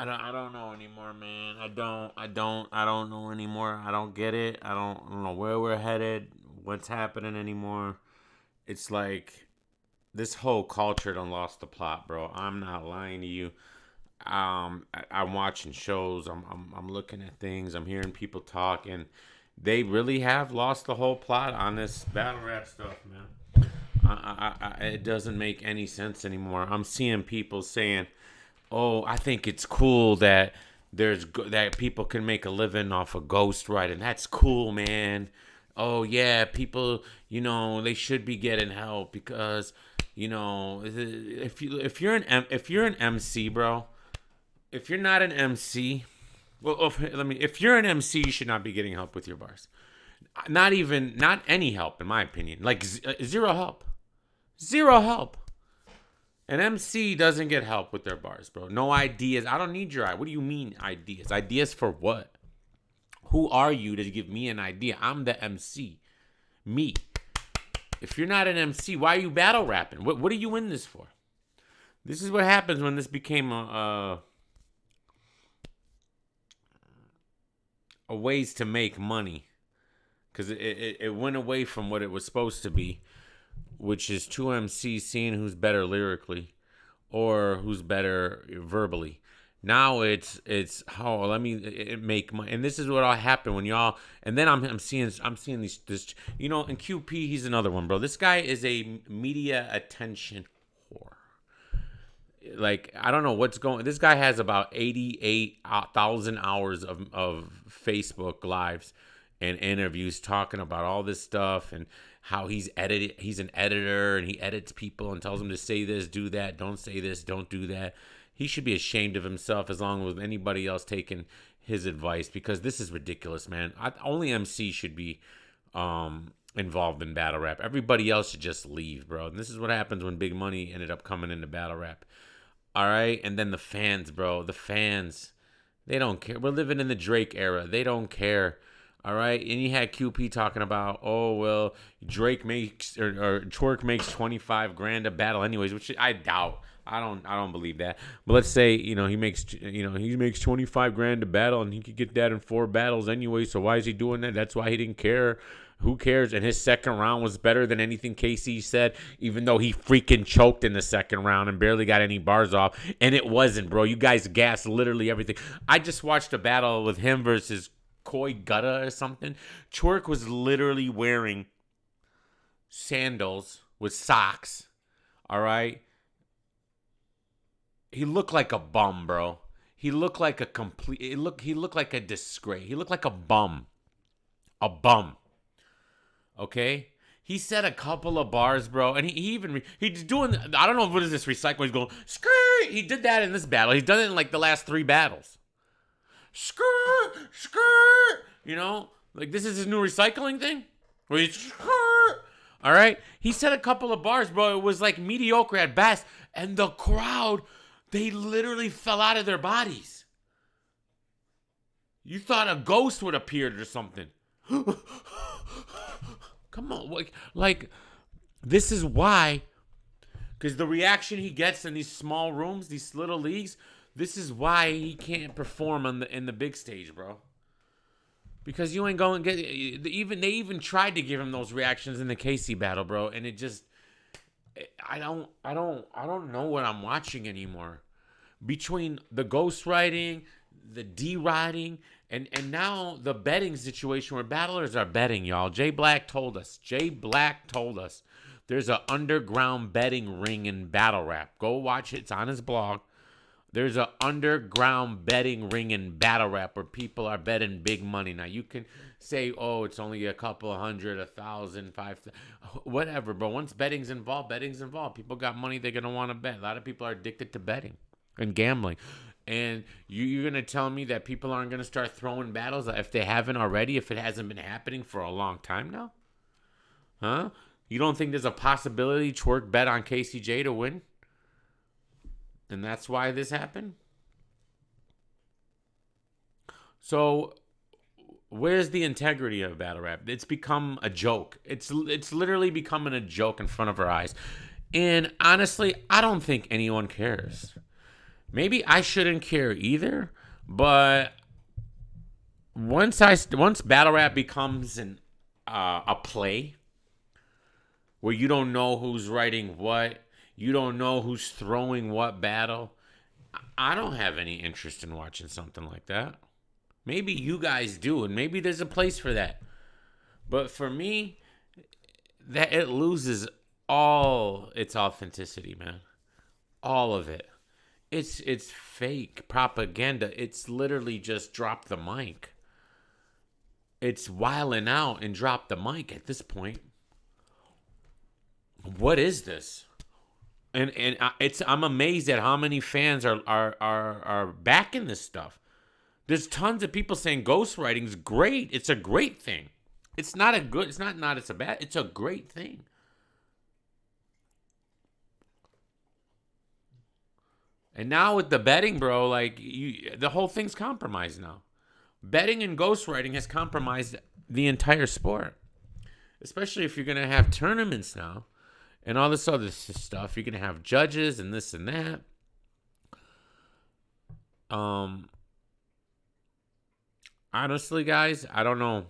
I don't know anymore, man. I don't know anymore. I don't get it. I don't know where we're headed. What's happening anymore? It's like this whole culture done lost the plot, bro. I'm not lying to you. I'm watching shows. I'm looking at things. I'm hearing people talk, and they really have lost the whole plot on this battle rap stuff, man. It doesn't make any sense anymore. I'm seeing people saying, "Oh, I think it's cool that that people can make a living off of ghostwriting. That's cool, man. Oh yeah, people, they should be getting help because, if you're an MC, bro, if you're not an MC, well, if you're an MC, you should not be getting help with your bars. Not any help, in my opinion. Like zero help, zero help. An MC doesn't get help with their bars, bro. No ideas. I don't need your eye. What do you mean ideas? Ideas for what? Who are you to give me an idea? I'm the MC. Me. If you're not an MC, why are you battle rapping? What are you in this for? This is what happens when this became a ways to make money. Because it went away from what it was supposed to be, which is two MCs seeing who's better lyrically or who's better verbally. Now it's how let me make money, and this is what all happen when y'all. And then I'm seeing this and QP, he's another one, bro. This guy is a media attention whore. Like, I don't know what's going. This guy has about 88,000 hours of Facebook lives and interviews talking about all this stuff and how he's an editor and he edits people and tells them to say this, do that, don't say this, don't do that. He should be ashamed of himself as long as anybody else taking his advice, because this is ridiculous, man. Only MC should be involved in battle rap. Everybody else should just leave, bro. And this is what happens when Big Money ended up coming into battle rap. All right, and then the fans, bro. The fans, they don't care. We're living in the Drake era. They don't care. All right, and you had QP talking about, oh well, Drake makes or Twerk makes 25 grand a battle, anyways, which I doubt. I don't believe that. But let's say he makes 25 grand a battle, and he could get that in 4 battles anyway. So why is he doing that? That's why he didn't care. Who cares? And his second round was better than anything KC said, even though he freaking choked in the second round and barely got any bars off. And it wasn't, bro. You guys gassed literally everything. I just watched a battle with him versus Koi Gutta or something. Twerk was literally wearing sandals with socks. All right. He looked like a bum, bro. He looked like he looked like a disgrace. He looked like a bum. A bum. Okay? He said a couple of bars, bro, and he's doing, I don't know what is this recycling. He's going, skirt. He did that in this battle. He's done it in like the last 3 battles. Skirt, skirt. Like this is his new recycling thing. Where he's skirt. All right? He said a couple of bars, bro. It was like mediocre at best, and the crowd, they literally fell out of their bodies. You thought a ghost would appear or something. Come on, like this is why, because the reaction he gets in these small rooms, these little leagues, this is why he can't perform in the big stage, bro. Because you ain't going to get they even tried to give him those reactions in the KC battle, bro, and it just I don't know what I'm watching anymore. Between the ghostwriting, the D-writing, and now the betting situation where battlers are betting, y'all. Jay Black told us. There's an underground betting ring in battle rap. Go watch it. It's on his blog. There's an underground betting ring in battle rap where people are betting big money. Now, you can say, oh, it's only a couple of hundred, 1,000, 5,000, whatever. But once betting's involved. People got money they're going to want to bet. A lot of people are addicted to betting and gambling. And you're going to tell me that people aren't going to start throwing battles if they haven't already, if it hasn't been happening for a long time now? Huh? You don't think there's a possibility Twerk bet on KCJ to win? And that's why this happened? So, where's the integrity of battle rap? It's become a joke. It's literally becoming a joke in front of our eyes. And honestly, I don't think anyone cares. Maybe I shouldn't care either, but once battle rap becomes a play where you don't know who's writing what, you don't know who's throwing what battle, I don't have any interest in watching something like that. Maybe you guys do, and maybe there's a place for that. But for me, that it loses all its authenticity, man. All of it. It's fake propaganda. It's literally just drop the mic. It's wiling out and drop the mic at this point. What is this? I'm amazed at how many fans are backing this stuff. There's tons of people saying ghostwriting is great. It's a great thing. It's not a good. It's not. It's a bad. It's a great thing. And now with the betting, bro, like the whole thing's compromised now. Betting and ghostwriting has compromised the entire sport, especially if you're gonna have tournaments now and all this other stuff. You're gonna have judges and this and that. Honestly, guys, I don't know.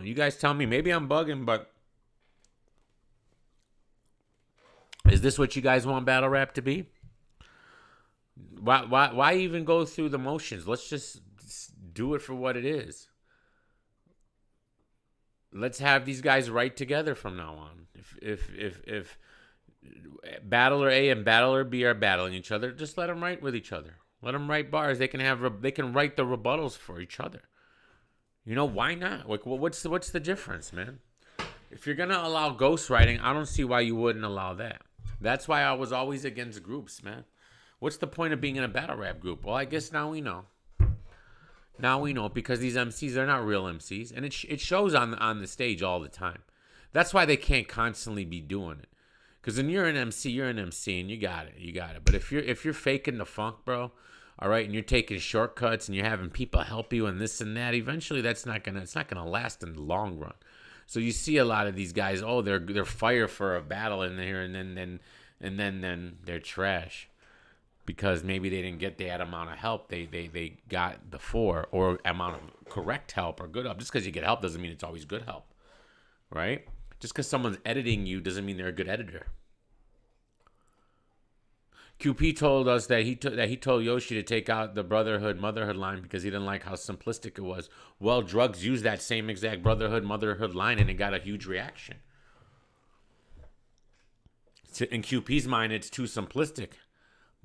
You guys tell me. Maybe I'm bugging, but is this what you guys want battle rap to be? Why even go through the motions? Let's just do it for what it is. Let's have these guys write together from now on. If battler A and battler B are battling each other, just let them write with each other. Let them write bars. They can write the rebuttals for each other. You know, why not? Like, what's the difference, man? If you're gonna allow ghostwriting, I don't see why you wouldn't allow that. That's why I was always against groups, man. What's the point of being in a battle rap group? Well, I guess now we know. Now we know, because these MCs, they're not real MCs, and it shows on the stage all the time. That's why they can't constantly be doing it. Because when you're an MC, and you got it. But if you're faking the funk, bro, all right, and you're taking shortcuts and you're having people help you and this and that, eventually it's not gonna last in the long run. So you see a lot of these guys, oh, they're fire for a battle in there, and then they're trash. Because maybe they didn't get that amount of help they got before, or amount of correct help or good help. Just because you get help doesn't mean it's always good help, right? Just because someone's editing you doesn't mean they're a good editor. QP told us that he told Yoshi to take out the brotherhood motherhood line because he didn't like how simplistic it was. Well, Drugs used that same exact brotherhood motherhood line and it got a huge reaction. In QP's mind, it's too simplistic.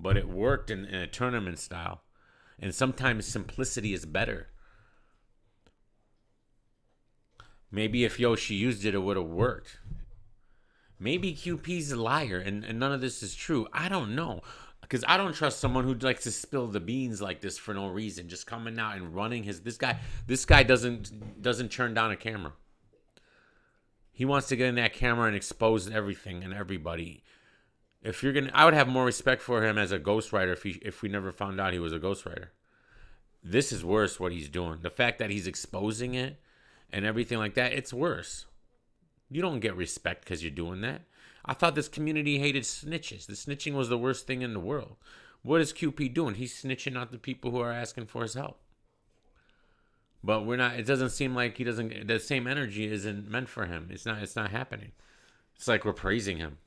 But it worked in a tournament style. And sometimes simplicity is better. Maybe if Yoshi used it, it would have worked. Maybe QP's a liar and none of this is true. I don't know. Because I don't trust someone who likes to spill the beans like this for no reason. Just coming out and running this guy doesn't turn down a camera. He wants to get in that camera and expose everything and everybody. I would have more respect for him as a ghostwriter if we never found out he was a ghostwriter. This is worse, what he's doing. The fact that he's exposing it and everything like that, it's worse. You don't get respect because you're doing that. I thought this community hated snitches. The snitching was the worst thing in the world. What is QP doing? He's snitching out the people who are asking for his help. But it doesn't seem like the same energy isn't meant for him. It's not happening. It's like we're praising him.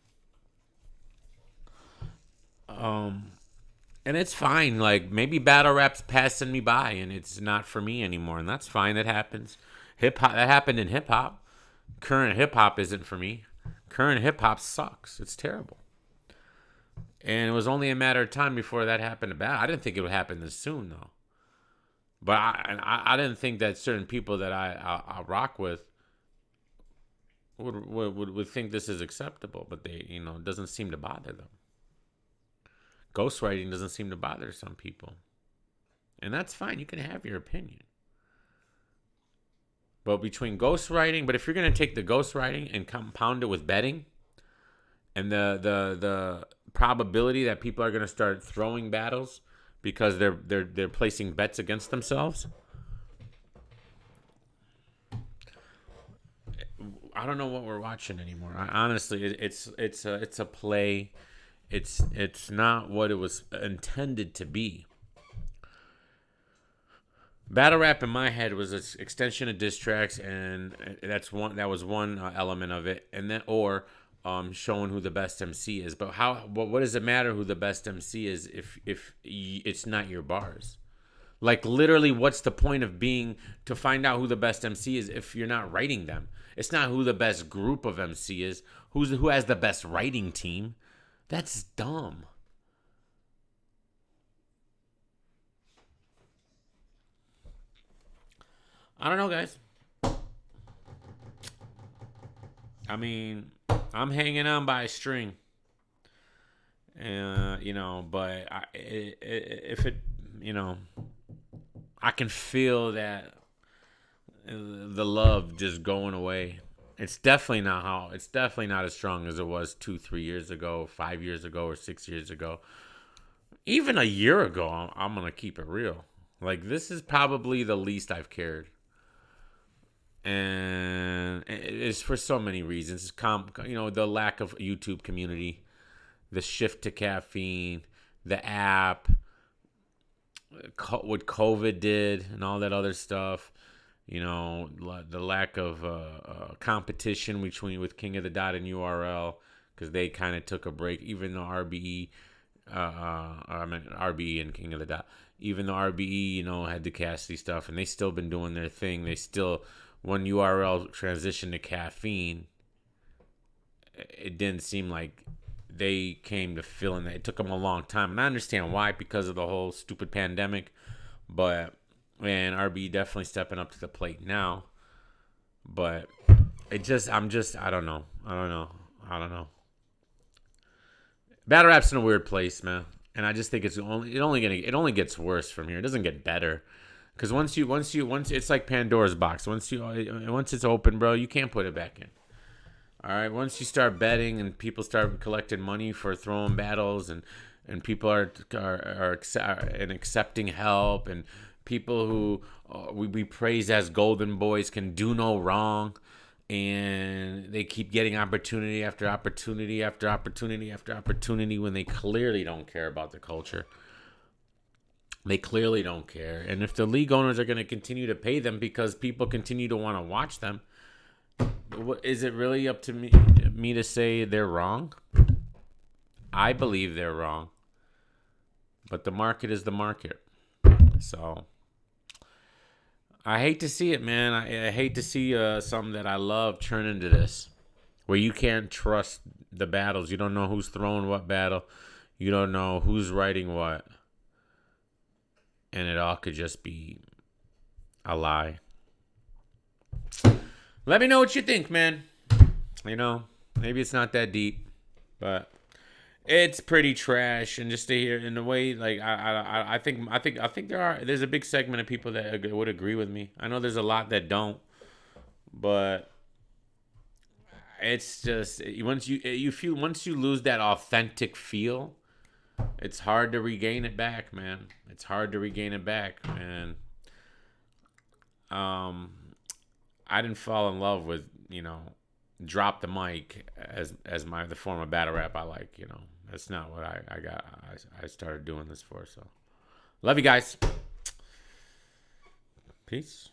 And it's fine. Like, maybe battle rap's passing me by and it's not for me anymore, and that's fine. That happens. That happened in hip hop. Current hip hop isn't for me. Current hip hop sucks. It's terrible. And it was only a matter of time before that happened to battle. I didn't think it would happen this soon though. But I didn't think that certain people that I rock with would think this is acceptable, but they, it doesn't seem to bother them. Ghostwriting doesn't seem to bother some people. And that's fine. You can have your opinion. But if you're going to take the ghostwriting and compound it with betting, and the probability that people are going to start throwing battles because they're placing bets against themselves, I don't know what we're watching anymore. Honestly, it's a play. It's not what it was intended to be. Battle rap in my head was an extension of diss tracks, and that was one element of it, and then or showing who the best MC is. But what does it matter who the best MC is if it's not your bars? Like literally, what's the point of being to find out who the best MC is if you're not writing them? It's not who the best group of MC is. Who has the best writing team? That's dumb. I don't know, guys. I mean, I'm hanging on by a string, but if it, I can feel that the love just going away. It's definitely not as strong as it was 2-3 years ago, 5 years ago, or 6 years ago. Even a year ago, I'm gonna keep it real. Like, this is probably the least I've cared, and it's for so many reasons. The lack of YouTube community, the shift to caffeine, the app, what COVID did, and all that other stuff. The lack of competition with King of the Dot and URL, because they kind of took a break. Even though RBE and King of the Dot, even though RBE, had the Cassidy stuff, and they still been doing their thing. They still, when URL transitioned to caffeine, it didn't seem like they came to fill in that. It took them a long time, and I understand why, because of the whole stupid pandemic. But and RBE definitely stepping up to the plate now. But I don't know. Battle rap's in a weird place, man, and I just think it only gets worse from here. It doesn't get better, because once it's like Pandora's box. Once it's open, bro, you can't put it back in. All right, once you start betting and people start collecting money for throwing battles, and people are accepting help, and people who we praise as golden boys can do no wrong, and they keep getting opportunity after opportunity after opportunity after opportunity when they clearly don't care about the culture. They clearly don't care. And if the league owners are going to continue to pay them because people continue to want to watch them, is it really up to me to say they're wrong? I believe they're wrong. But the market is the market. So I hate to see it, man. I hate to see something that I love turn into this, where you can't trust the battles. You don't know who's throwing what battle. You don't know who's writing what. And it all could just be a lie. Let me know what you think, man. Maybe it's not that deep, but it's pretty trash. And just to hear in the way, like I think there's a big segment of people that would agree with me. I know there's a lot that don't, but it's just once you lose that authentic feel, it's hard to regain it back, man. It's hard to regain it back, man. I didn't fall in love with, drop the mic as the form of battle rap I like, That's not what I started doing this for. So love you guys. Peace.